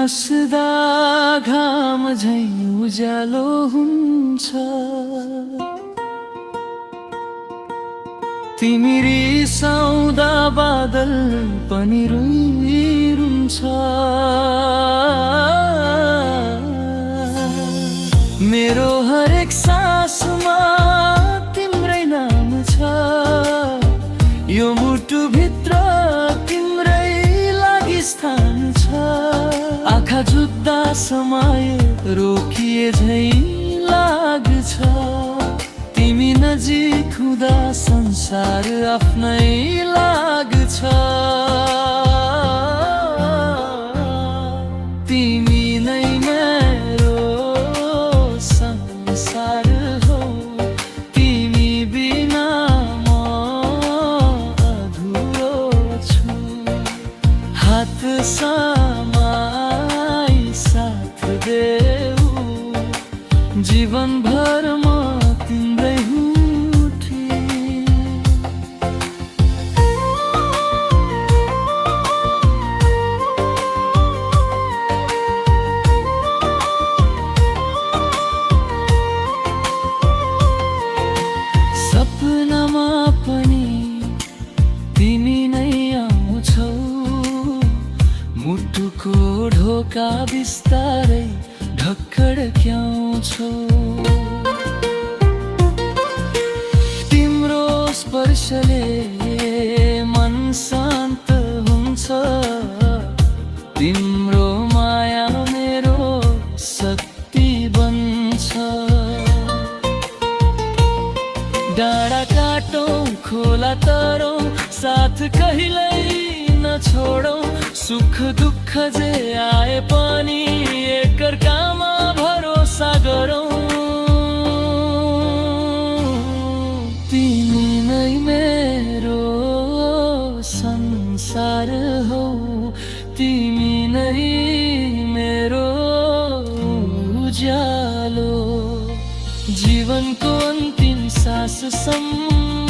बस्दा घाम झैं उज्यालो हुन्छ। तिमी रिसाउँदा बादल पनि रुन्छ। मेरो हरेक सासमा तिम्रै नाम छ। यो मुटुभित्र तिम्रै लागि स्थान छ। आँखा जुत्दा समय रोकिए झैं लाग्छ। तिमी नजिक हुँदा संसार आफ्नै लाग्छ। तिमी नै मेरो संसार हौ। तिमी बिना म अधुरो छु। हात समाई साथ देऊ। जीवनभर म तिम्रै हुठी। सपनामा पनि तिमी नै आउँछौ। मुटुको ढोका बिस्तारै ढक्कड्क्याउँछौ। तिम्रो स्पर्शले मन शान्त हुन्छ। तिम्रो माया मेरो शक्ति बन्छ। डाँडा काटौँ खोला तरौँ साथ कहिल्यै नछोडौँ। सुख दुःख जे आए पनि एकअर्कामा भरोसा गरौँ। तिमी नै मेरो संसार हौ। तिमी नै मेरो उज्यालो। जीवनको अन्तिम साससम्म